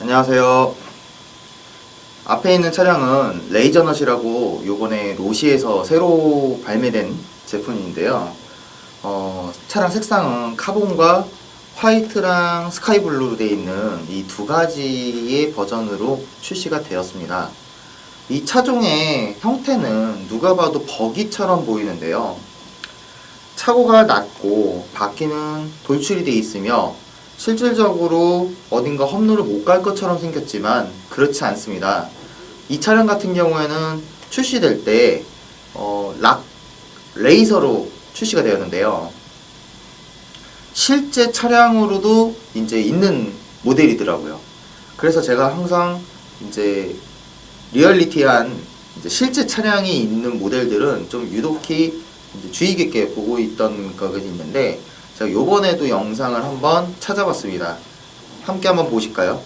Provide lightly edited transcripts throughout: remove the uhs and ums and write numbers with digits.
안녕하세요. 앞에 있는 차량은 레이저넛이라고 요번에 로시에서 새로 발매된 제품인데요. 차량 색상은 카본과 화이트랑 스카이블루로 되어 있는 이 두 가지의 버전으로 출시가 되었습니다. 이 차종의 형태는 누가 봐도 버기처럼 보이는데요. 차고가 낮고 바퀴는 돌출이 되어 있으며 실질적으로 어딘가 험로를 못 갈 것처럼 생겼지만 그렇지 않습니다. 이 차량 같은 경우에는 출시될 때 레이저로 출시가 되었는데요. 실제 차량으로도 이제 있는 모델이더라고요. 그래서 제가 항상 이제 리얼리티한 이제 실제 차량이 있는 모델들은 좀 유독히 이제 주의 깊게 보고 있던 것이 있는데, 제가 요번에도 영상을 한번 찾아봤습니다. 함께 한번 보실까요?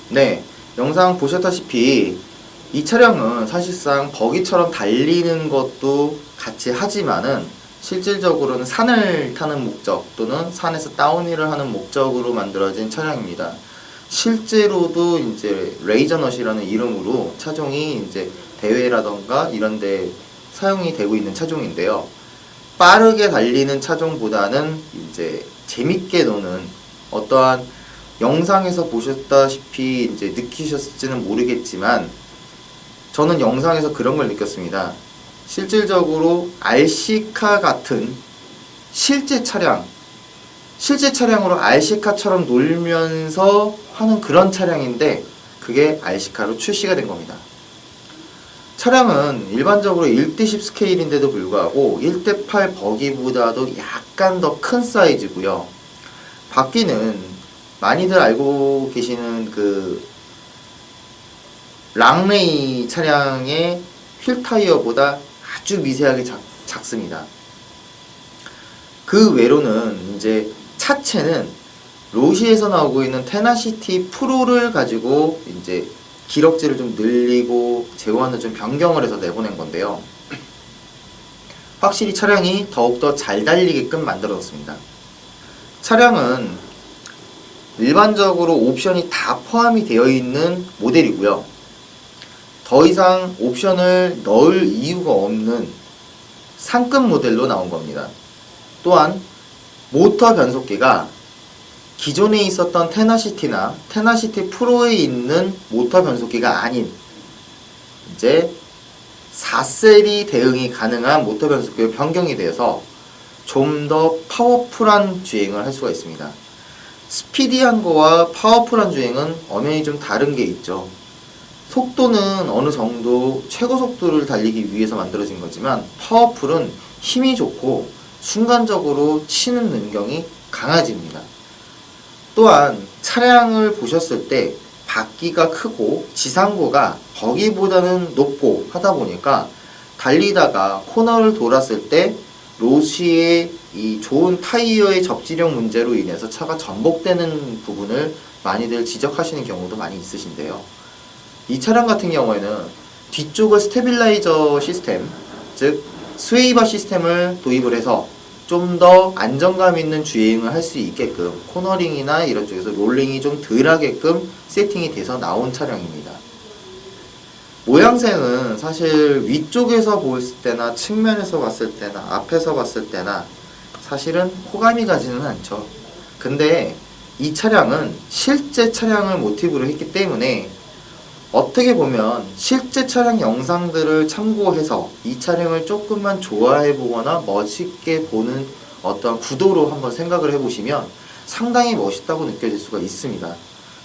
네, 영상 보셨다시피 이 차량은 사실상 버기처럼 달리는 것도 같이 하지만은 실질적으로는 산을 타는 목적 또는 산에서 다운힐을 하는 목적으로 만들어진 차량입니다. 실제로도 이제 레이저넛이라는 이름으로 차종이 이제 대회라던가 이런 데 사용이 되고 있는 차종인데요. 빠르게 달리는 차종보다는 이제 재밌게 노는, 어떠한 영상에서 보셨다시피 이제 느끼셨을지는 모르겠지만 저는 영상에서 그런 걸 느꼈습니다. 실질적으로 RC카 같은 실제 차량으로 RC카처럼 놀면서 하는 그런 차량인데 그게 RC카로 출시가 된 겁니다. 차량은 일반적으로 1대10 스케일인데도 불구하고 1대8 버기보다도 약간 더 큰 사이즈고요. 바퀴는 많이들 알고 계시는 그 랑레이 차량의 휠 타이어보다 아주 미세하게 작습니다. 그 외로는 이제 차체는 로시에서 나오고 있는 테나시티 프로를 가지고 이제 기럭지를 좀 늘리고 제호환을 좀 변경을 해서 내보낸 건데요. 확실히 차량이 더욱더 잘 달리게끔 만들어졌습니다. 차량은 일반적으로 옵션이 다 포함이 되어 있는 모델이고요. 더 이상 옵션을 넣을 이유가 없는 상급 모델로 나온 겁니다. 또한 모터 변속기가 기존에 있었던 테나시티나 테나시티 프로에 있는 모터 변속기가 아닌 이제 4셀이 대응이 가능한 모터 변속기로 변경이 되어서 좀 더 파워풀한 주행을 할 수가 있습니다. 스피디한 거와 파워풀한 주행은 엄연히 좀 다른 게 있죠. 속도는 어느 정도 최고 속도를 달리기 위해서 만들어진 거지만 파워풀은 힘이 좋고 순간적으로 치는 능력이 강해집니다. 또한 차량을 보셨을 때 바퀴가 크고 지상고가 거기보다는 높고 하다 보니까 달리다가 코너를 돌았을 때 로시의 이 좋은 타이어의 접지력 문제로 인해서 차가 전복되는 부분을 많이들 지적하시는 경우도 많이 있으신데요. 이 차량 같은 경우에는 뒤쪽을 스테빌라이저 시스템, 즉 스웨이바 시스템을 도입을 해서 좀 더 안정감 있는 주행을 할 수 있게끔 코너링이나 이런 쪽에서 롤링이 좀 덜하게끔 세팅이 돼서 나온 차량입니다. 모양새는 사실 위쪽에서 보였을 때나 측면에서 봤을 때나 앞에서 봤을 때나 사실은 호감이 가지는 않죠. 근데 이 차량은 실제 차량을 모티브로 했기 때문에 어떻게 보면 실제 차량 영상들을 참고해서 이 차량을 조금만 좋아해 보거나 멋있게 보는 어떤 구도로 한번 생각을 해보시면 상당히 멋있다고 느껴질 수가 있습니다.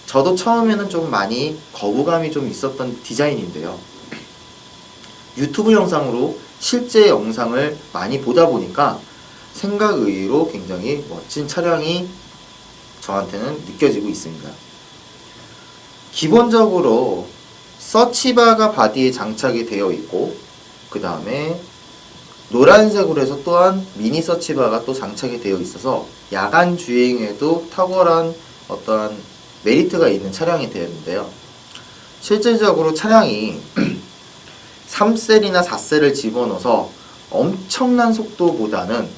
저도 처음에는 좀 많이 거부감이 좀 있었던 디자인인데요. 유튜브 영상으로 실제 영상을 많이 보다 보니까 생각 외로 굉장히 멋진 차량이 저한테는 느껴지고 있습니다. 기본적으로 서치바가 바디에 장착이 되어 있고 그 다음에 노란색으로 해서 또한 미니 서치바가 또 장착이 되어 있어서 야간 주행에도 탁월한 어떠한 메리트가 있는 차량이 되었는데요. 실질적으로 차량이 3셀이나 4셀을 집어넣어서 엄청난 속도보다는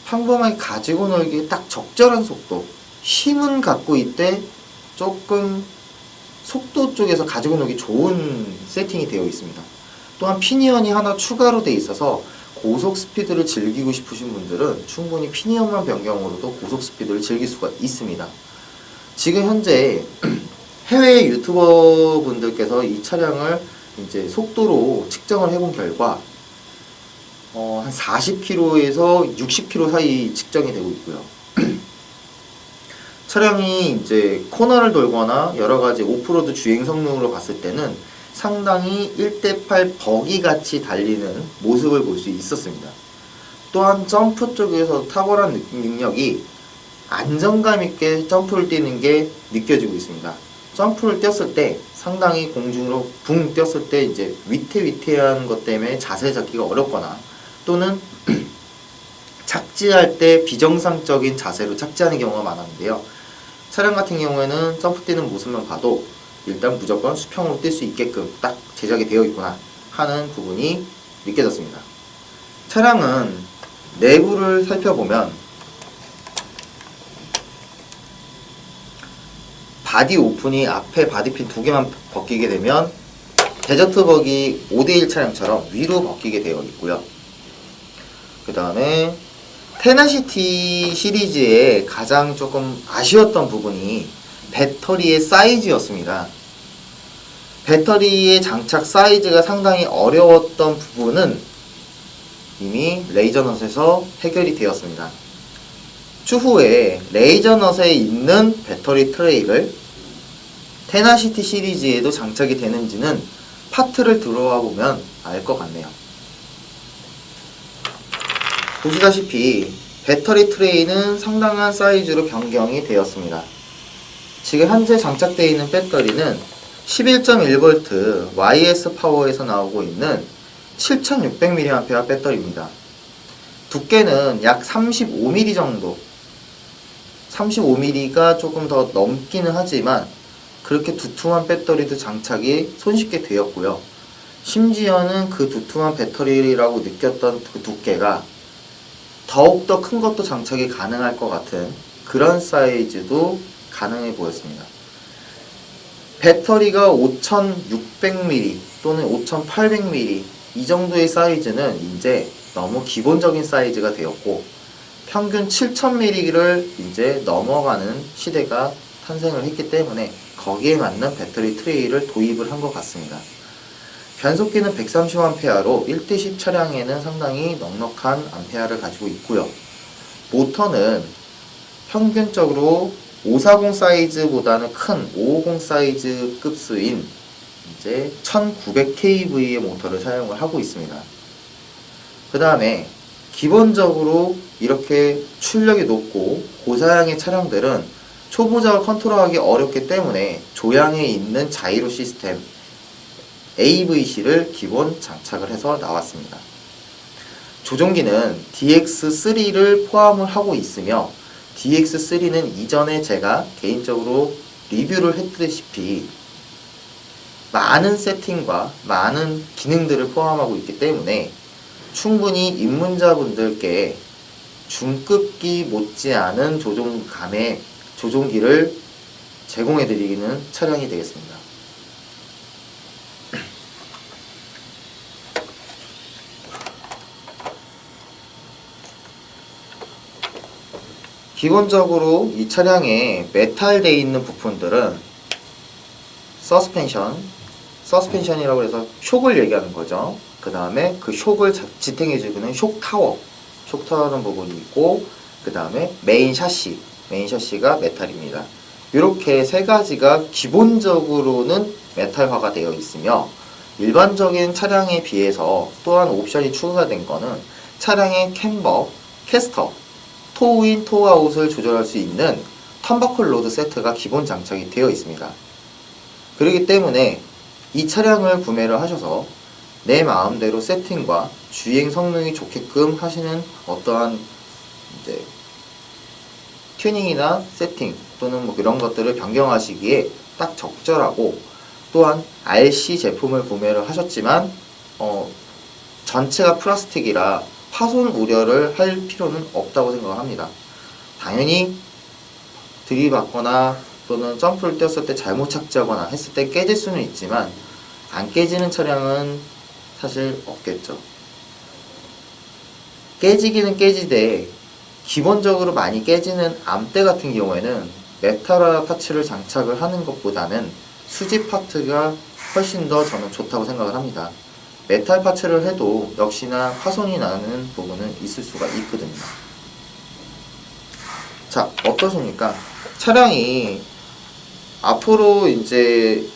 평범하게 가지고 놀기에 딱 적절한 속도, 힘은 갖고 있되 조금 속도 쪽에서 가지고 놀기 좋은 세팅이 되어 있습니다. 또한 피니언이 하나 추가로 되어 있어서 고속 스피드를 즐기고 싶으신 분들은 충분히 피니언만 변경으로도 고속 스피드를 즐길 수가 있습니다. 지금 현재 해외 유튜버 분들께서 이 차량을 이제 속도로 측정을 해본 결과 한 40km에서 60km 사이 측정이 되고 있고요. 차량이 이제 코너를 돌거나 여러가지 오프로드 주행 성능으로 봤을 때는 상당히 1대8 버기 같이 달리는 모습을 볼 수 있었습니다. 또한 점프 쪽에서 탁월한 능력이 안정감 있게 점프를 뛰는 게 느껴지고 있습니다. 점프를 뛰었을 때 상당히 공중으로 붕 뛰었을 때 이제 위태위태한 것 때문에 자세 잡기가 어렵거나 또는 착지할 때 비정상적인 자세로 착지하는 경우가 많았는데요. 차량 같은 경우에는 점프 뛰는 모습만 봐도 일단 무조건 수평으로 뛸 수 있게끔 딱 제작이 되어 있구나 하는 부분이 느껴졌습니다. 차량은 내부를 살펴보면 바디 오픈이 앞에 바디핀 2개만 벗기게 되면 데저트 버기 5대1 차량처럼 위로 벗기게 되어 있고요. 그 다음에 테나시티 시리즈의 가장 조금 아쉬웠던 부분이 배터리의 사이즈였습니다. 배터리의 장착 사이즈가 상당히 어려웠던 부분은 이미 레이저넛에서 해결이 되었습니다. 추후에 레이저넛에 있는 배터리 트레이를 테나시티 시리즈에도 장착이 되는지는 파트를 들어와 보면 알 것 같네요. 보시다시피 배터리 트레이는 상당한 사이즈로 변경이 되었습니다. 지금 현재 장착되어 있는 배터리는 11.1V YS 파워에서 나오고 있는 7600mAh 배터리입니다. 두께는 약 35mm 정도, 35mm가 조금 더 넘기는 하지만 그렇게 두툼한 배터리도 장착이 손쉽게 되었고요. 심지어는 그 두툼한 배터리라고 느꼈던 그 두께가 더욱더 큰 것도 장착이 가능할 것 같은 그런 사이즈도 가능해 보였습니다. 배터리가 5600mAh 또는 5800mAh 이 정도의 사이즈는 이제 너무 기본적인 사이즈가 되었고, 평균 7000mAh를 이제 넘어가는 시대가 탄생을 했기 때문에 거기에 맞는 배터리 트레이를 도입을 한 것 같습니다. 변속기는 130A로 1대10 차량에는 상당히 넉넉한 암페어를 가지고 있고요. 모터는 평균적으로 540 사이즈보다는 큰 550 사이즈 급수인 이제 1900kV의 모터를 사용을 하고 있습니다. 그 다음에 기본적으로 이렇게 출력이 높고 고사양의 차량들은 초보자가 컨트롤하기 어렵기 때문에 조향에 있는 자이로 시스템 AVC를 기본 장착을 해서 나왔습니다. 조종기는 DX3를 포함을 하고 있으며, DX3는 이전에 제가 개인적으로 리뷰를 했다시피 많은 세팅과 많은 기능들을 포함하고 있기 때문에 충분히 입문자분들께 중급기 못지않은 조종감의 조종기를 제공해드리는 차량이 되겠습니다. 기본적으로 이 차량에 메탈되어 있는 부품들은 서스펜션이라고 해서 쇽을 얘기하는 거죠. 그 다음에 그 쇽을 지탱해주는 쇽타워라는 부분이 있고, 그 다음에 메인 샤시가 메탈입니다. 이렇게 세 가지가 기본적으로는 메탈화가 되어 있으며, 일반적인 차량에 비해서 또한 옵션이 추가가 된 거는 차량의 캠버, 캐스터, 토우인, 토우아웃을 조절할 수 있는 턴버클 로드 세트가 기본 장착이 되어 있습니다. 그렇기 때문에 이 차량을 구매를 하셔서 내 마음대로 세팅과 주행 성능이 좋게끔 하시는 어떠한 이제 튜닝이나 세팅 또는 뭐 그런 것들을 변경하시기에 딱 적절하고, 또한 RC 제품을 구매를 하셨지만 전체가 플라스틱이라 파손 우려를 할 필요는 없다고 생각을 합니다. 당연히 들이받거나 또는 점프를 뛰었을 때 잘못 착지하거나 했을 때 깨질 수는 있지만 안 깨지는 차량은 사실 없겠죠. 깨지기는 깨지되 기본적으로 많이 깨지는 암대 같은 경우에는 메탈화 파츠를 장착을 하는 것보다는 수지 파트가 훨씬 더 저는 좋다고 생각을 합니다. 메탈 파츠를 해도 역시나 파손이 나는 부분은 있을 수가 있거든요. 자, 어떠십니까? 차량이 앞으로 이제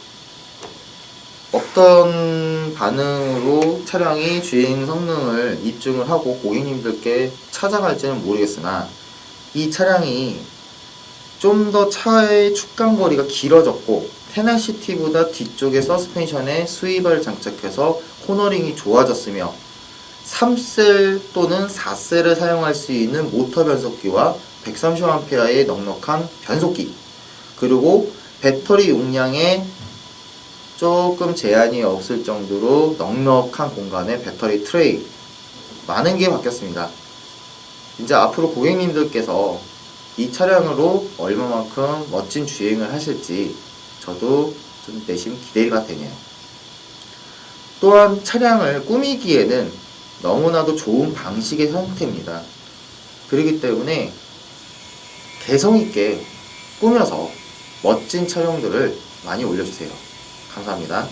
어떤 반응으로 차량이 주행 성능을 입증을 하고 고객님들께 찾아갈지는 모르겠으나, 이 차량이 좀 더 차의 축간거리가 길어졌고 테나시티보다 뒤쪽에 서스펜션에 스위버를 장착해서 코너링이 좋아졌으며 3셀 또는 4셀을 사용할 수 있는 모터 변속기와 130A의 넉넉한 변속기, 그리고 배터리 용량에 조금 제한이 없을 정도로 넉넉한 공간의 배터리 트레이, 많은 게 바뀌었습니다. 이제 앞으로 고객님들께서 이 차량으로 얼마만큼 멋진 주행을 하실지 저도 좀 내심 기대가 되네요. 또한 차량을 꾸미기에는 너무나도 좋은 방식의 형태입니다. 그렇기 때문에 개성있게 꾸며서 멋진 촬영들을 많이 올려주세요. 감사합니다.